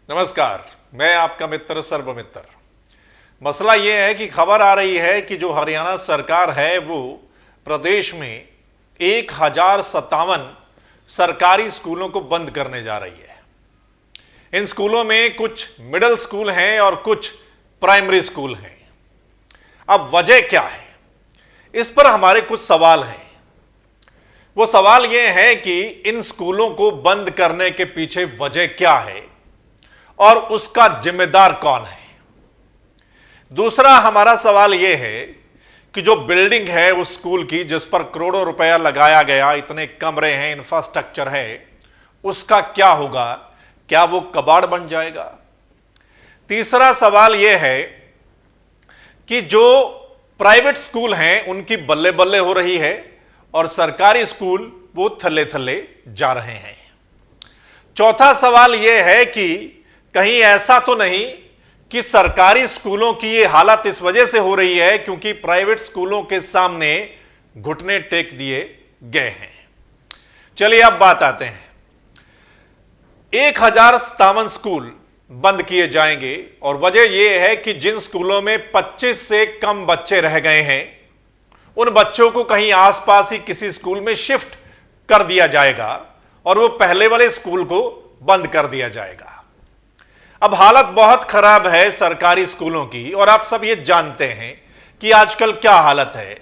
नमस्कार, मैं आपका मित्र सर्वमित्र। मसला यह है कि खबर आ रही है कि जो हरियाणा सरकार है वो प्रदेश में 1057 सरकारी स्कूलों को बंद करने जा रही है। इन स्कूलों में कुछ मिडिल स्कूल हैं और कुछ प्राइमरी स्कूल हैं। अब वजह क्या है, इस पर हमारे कुछ सवाल हैं। वो सवाल ये है कि इन स्कूलों को बंद करने के पीछे वजह क्या है और उसका जिम्मेदार कौन है। दूसरा हमारा सवाल यह है कि जो बिल्डिंग है उस स्कूल की, जिस पर करोड़ों रुपया लगाया गया, इतने कमरे हैं, इंफ्रास्ट्रक्चर है, उसका क्या होगा? क्या वो कबाड़ बन जाएगा? तीसरा सवाल यह है कि जो प्राइवेट स्कूल हैं उनकी बल्ले बल्ले हो रही है और सरकारी स्कूल वो थल्ले थल्ले जा रहे हैं। चौथा सवाल यह है कि कहीं ऐसा तो नहीं कि सरकारी स्कूलों की ये हालत इस वजह से हो रही है क्योंकि प्राइवेट स्कूलों के सामने घुटने टेक दिए गए हैं। चलिए अब बात आते हैं। 1057 स्कूल बंद किए जाएंगे और वजह यह है कि जिन स्कूलों में 25 से कम बच्चे रह गए हैं उन बच्चों को कहीं आसपास ही किसी स्कूल में शिफ्ट कर दिया जाएगा और वो पहले वाले स्कूल को बंद कर दिया जाएगा। अब हालत बहुत खराब है सरकारी स्कूलों की और आप सब ये जानते हैं कि आजकल क्या हालत है।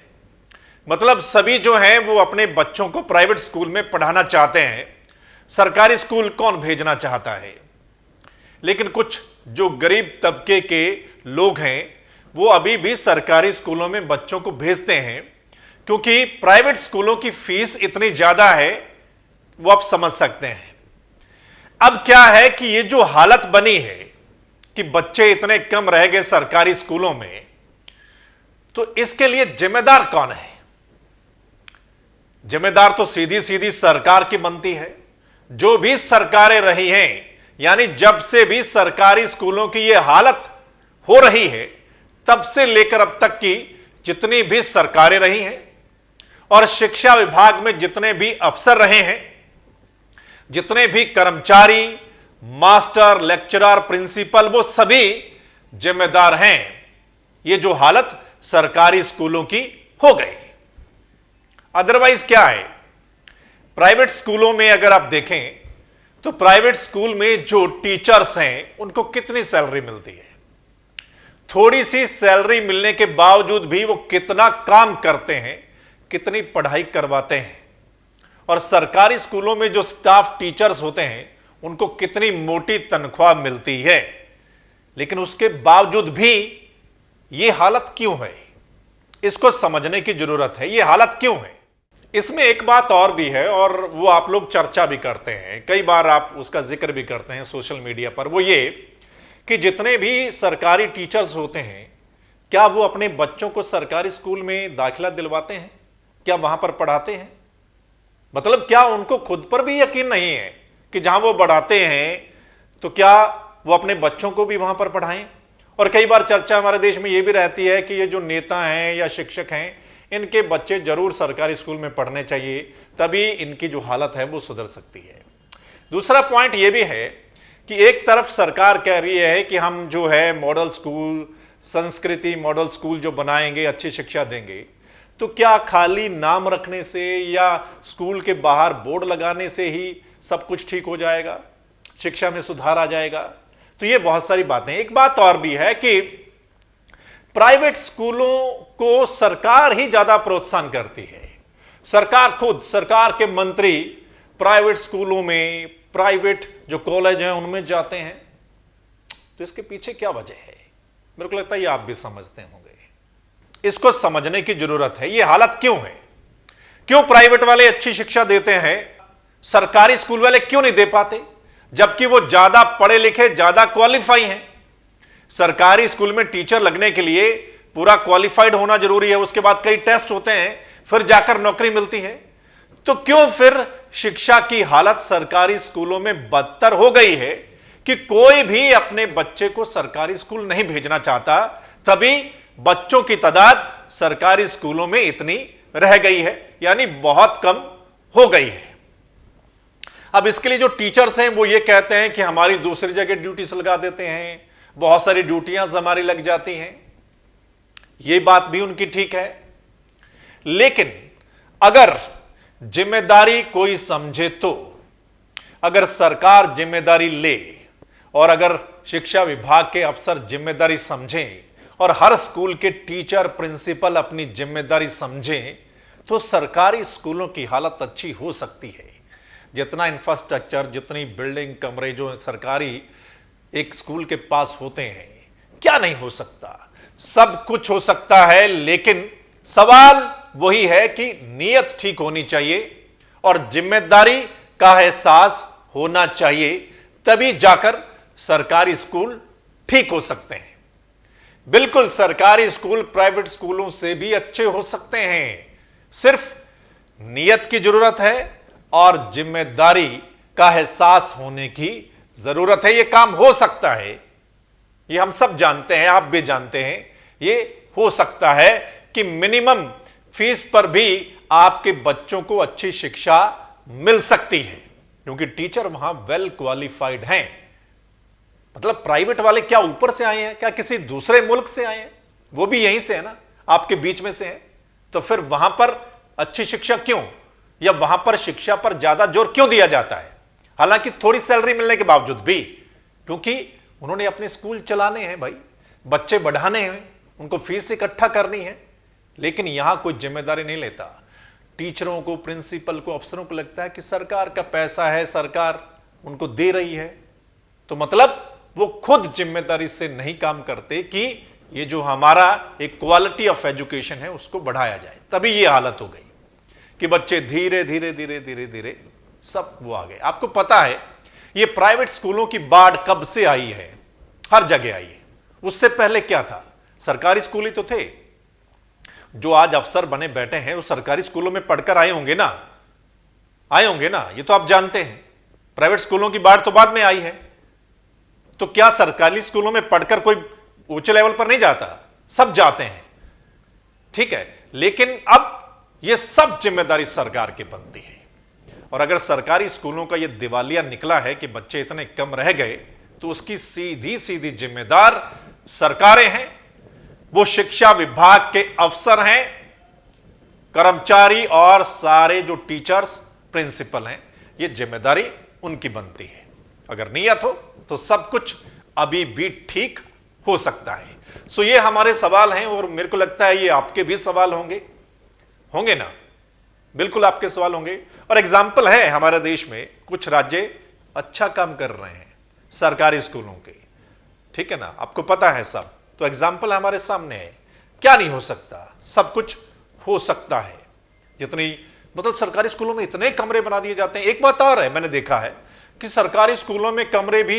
मतलब सभी जो हैं वो अपने बच्चों को प्राइवेट स्कूल में पढ़ाना चाहते हैं। सरकारी स्कूल कौन भेजना चाहता है? लेकिन कुछ जो गरीब तबके के लोग हैं वो अभी भी सरकारी स्कूलों में बच्चों को भेजते हैं क्योंकि प्राइवेट स्कूलों की फीस इतनी ज्यादा है, वो आप समझ सकते हैं। अब क्या है कि ये जो हालत बनी है कि बच्चे इतने कम रह गए सरकारी स्कूलों में, तो इसके लिए जिम्मेदार कौन है? जिम्मेदार तो सीधी सीधी सरकार की बनती है। जो भी सरकारें रही हैं, यानी जब से भी सरकारी स्कूलों की ये हालत हो रही है तब से लेकर अब तक की जितनी भी सरकारें रही हैं और शिक्षा विभाग में जितने भी अफसर रहे हैं, जितने भी कर्मचारी, मास्टर, लेक्चरर, प्रिंसिपल, वो सभी जिम्मेदार हैं ये जो हालत सरकारी स्कूलों की हो गई। अदरवाइज क्या है, प्राइवेट स्कूलों में अगर आप देखें तो प्राइवेट स्कूल में जो टीचर्स हैं उनको कितनी सैलरी मिलती है? थोड़ी सी सैलरी मिलने के बावजूद भी वो कितना काम करते हैं, कितनी पढ़ाई करवाते हैं। और सरकारी स्कूलों में जो स्टाफ टीचर्स होते हैं उनको कितनी मोटी तनख्वाह मिलती है, लेकिन उसके बावजूद भी ये हालत क्यों है, इसको समझने की जरूरत है। ये हालत क्यों है? इसमें एक बात और भी है और वो आप लोग चर्चा भी करते हैं, कई बार आप उसका जिक्र भी करते हैं सोशल मीडिया पर। वो ये कि जितने भी सरकारी टीचर्स होते हैं क्या वो अपने बच्चों को सरकारी स्कूल में दाखिला दिलवाते हैं? क्या वहां पर पढ़ाते हैं? मतलब क्या उनको खुद पर भी यकीन नहीं है कि जहां वो पढ़ाते हैं तो क्या वो अपने बच्चों को भी वहां पर पढ़ाएं? और कई बार चर्चा हमारे देश में ये भी रहती है कि ये जो नेता हैं या शिक्षक हैं इनके बच्चे जरूर सरकारी स्कूल में पढ़ने चाहिए, तभी इनकी जो हालत है वो सुधर सकती है। दूसरा पॉइंट ये भी है कि एक तरफ सरकार कह रही है कि हम जो है मॉडल स्कूल, संस्कृति मॉडल स्कूल जो बनाएंगे, अच्छी शिक्षा देंगे, तो क्या खाली नाम रखने से या स्कूल के बाहर बोर्ड लगाने से ही सब कुछ ठीक हो जाएगा, शिक्षा में सुधार आ जाएगा? तो ये बहुत सारी बातें। एक बात और भी है कि प्राइवेट स्कूलों को सरकार ही ज्यादा प्रोत्साहन करती है। सरकार खुद, सरकार के मंत्री प्राइवेट स्कूलों में, प्राइवेट जो कॉलेज हैं उनमें जाते हैं। तो इसके पीछे क्या वजह है? मेरे को लगता है ये आप भी समझते होंगे। इसको समझने की जरूरत है। ये हालत क्यों है? क्यों प्राइवेट वाले अच्छी शिक्षा देते हैं, सरकारी स्कूल वाले क्यों नहीं दे पाते, जबकि वो ज्यादा पढ़े लिखे, ज्यादा क्वालिफाई हैं? सरकारी स्कूल में टीचर लगने के लिए पूरा क्वालिफाइड होना जरूरी है, उसके बाद कई टेस्ट होते हैं, फिर जाकर नौकरी मिलती है। तो क्यों फिर शिक्षा की हालत सरकारी स्कूलों में बदतर हो गई है कि कोई भी अपने बच्चे को सरकारी स्कूल नहीं भेजना चाहता, तभी बच्चों की तादाद सरकारी स्कूलों में इतनी रह गई है, यानी बहुत कम हो गई है। अब इसके लिए जो टीचर्स हैं वो ये कहते हैं कि हमारी दूसरी जगह ड्यूटीज लगा देते हैं, बहुत सारी ड्यूटियां हमारी लग जाती हैं। ये बात भी उनकी ठीक है, लेकिन अगर जिम्मेदारी कोई समझे तो, अगर सरकार जिम्मेदारी ले और अगर शिक्षा विभाग के अफसर जिम्मेदारी समझें और हर स्कूल के टीचर प्रिंसिपल अपनी जिम्मेदारी समझें, तो सरकारी स्कूलों की हालत अच्छी हो सकती है। जितना इंफ्रास्ट्रक्चर, जितनी बिल्डिंग, कमरे जो सरकारी एक स्कूल के पास होते हैं, क्या नहीं हो सकता, सब कुछ हो सकता है। लेकिन सवाल वही है कि नीयत ठीक होनी चाहिए और जिम्मेदारी का एहसास होना चाहिए, तभी जाकर सरकारी स्कूल ठीक हो सकते हैं। बिल्कुल सरकारी स्कूल प्राइवेट स्कूलों से भी अच्छे हो सकते हैं, सिर्फ नीयत की जरूरत है और जिम्मेदारी का एहसास होने की जरूरत है। यह काम हो सकता है, ये हम सब जानते हैं, आप भी जानते हैं। ये हो सकता है कि मिनिमम फीस पर भी आपके बच्चों को अच्छी शिक्षा मिल सकती है, क्योंकि टीचर वहां वेल क्वालिफाइड हैं। मतलब प्राइवेट वाले क्या ऊपर से आए हैं, क्या किसी दूसरे मुल्क से आए हैं? वो भी यहीं से है ना, आपके बीच में से है। तो फिर वहां पर अच्छी शिक्षा क्यों, या वहां पर शिक्षा पर ज्यादा जोर क्यों दिया जाता है? हालांकि थोड़ी सैलरी मिलने के बावजूद भी, क्योंकि उन्होंने अपने स्कूल चलाने हैं भाई, बच्चे बढ़ाने हैं, उनको फीस इकट्ठा करनी है। लेकिन यहां कोई जिम्मेदारी नहीं लेता। टीचरों को, प्रिंसिपल को, अफसरों को लगता है कि सरकार का पैसा है, सरकार उनको दे रही है, तो मतलब वो खुद जिम्मेदारी से नहीं काम करते कि ये जो हमारा एक क्वालिटी ऑफ एजुकेशन है उसको बढ़ाया जाए। तभी ये हालत हो गई कि बच्चे धीरे धीरे धीरे धीरे धीरे सब वो आ गए। आपको पता है ये प्राइवेट स्कूलों की बाढ़ कब से आई है? हर जगह आई है। उससे पहले क्या था? सरकारी स्कूल ही तो थे। जो आज अफसर बने बैठे हैं वो सरकारी स्कूलों में पढ़कर आए होंगे ना, आए होंगे ना, ये तो आप जानते हैं। प्राइवेट स्कूलों की बाढ़ तो बाद में आई है। तो क्या सरकारी स्कूलों में पढ़कर कोई ऊंचे लेवल पर नहीं जाता? सब जाते हैं, ठीक है। लेकिन अब यह सब जिम्मेदारी सरकार की बनती है। और अगर सरकारी स्कूलों का यह दिवालिया निकला है कि बच्चे इतने कम रह गए, तो उसकी सीधी सीधी जिम्मेदार सरकारें हैं, वो शिक्षा विभाग के अफसर हैं, कर्मचारी और सारे जो टीचर्स, प्रिंसिपल हैं। यह जिम्मेदारी उनकी बनती है। अगर नियत हो तो सब कुछ अभी भी ठीक हो सकता है। सो ये हमारे सवाल हैं और मेरे को लगता है ये आपके भी सवाल होंगे ना? बिल्कुल आपके सवाल होंगे। और एग्जाम्पल है हमारे देश में, कुछ राज्य अच्छा काम कर रहे हैं सरकारी स्कूलों के, ठीक है ना, आपको पता है सब। तो एग्जाम्पल हमारे सामने है। क्या नहीं हो सकता? सब कुछ हो सकता है। जितनी मतलब सरकारी स्कूलों में इतने कमरे बना दिए जाते हैं। एक बात और है, मैंने देखा है कि सरकारी स्कूलों में कमरे भी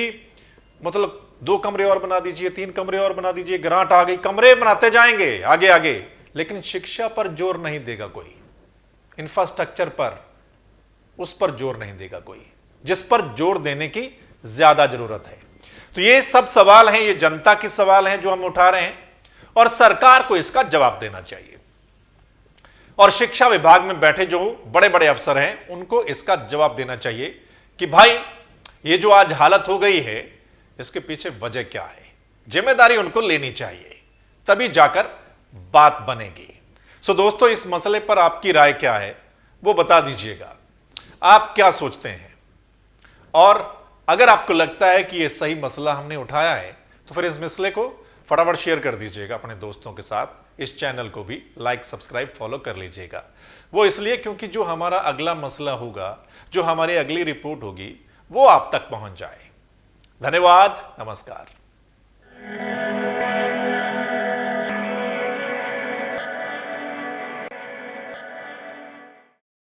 मतलब 2 कमरे और बना दीजिए, 3 कमरे और बना दीजिए, ग्रांट आ गई, कमरे बनाते जाएंगे आगे आगे, लेकिन शिक्षा पर जोर नहीं देगा कोई, इंफ्रास्ट्रक्चर पर, उस पर जोर नहीं देगा कोई, जिस पर जोर देने की ज्यादा जरूरत है। तो ये सब सवाल हैं, ये जनता के सवाल हैं जो हम उठा रहे हैं और सरकार को इसका जवाब देना चाहिए। और शिक्षा विभाग में बैठे जो बड़े बड़े अफसर हैं उनको इसका जवाब देना चाहिए कि भाई ये जो आज हालत हो गई है इसके पीछे वजह क्या है। जिम्मेदारी उनको लेनी चाहिए, तभी जाकर बात बनेगी। सो दोस्तों, इस मसले पर आपकी राय क्या है वो बता दीजिएगा। आप क्या सोचते हैं? और अगर आपको लगता है कि यह सही मसला हमने उठाया है तो फिर इस मसले को फटाफट शेयर कर दीजिएगा अपने दोस्तों के साथ। इस चैनल को भी लाइक, सब्सक्राइब, फॉलो कर लीजिएगा। वो इसलिए क्योंकि जो हमारा अगला मसला होगा, जो हमारी अगली रिपोर्ट होगी, वो आप तक पहुंच जाए। धन्यवाद, नमस्कार।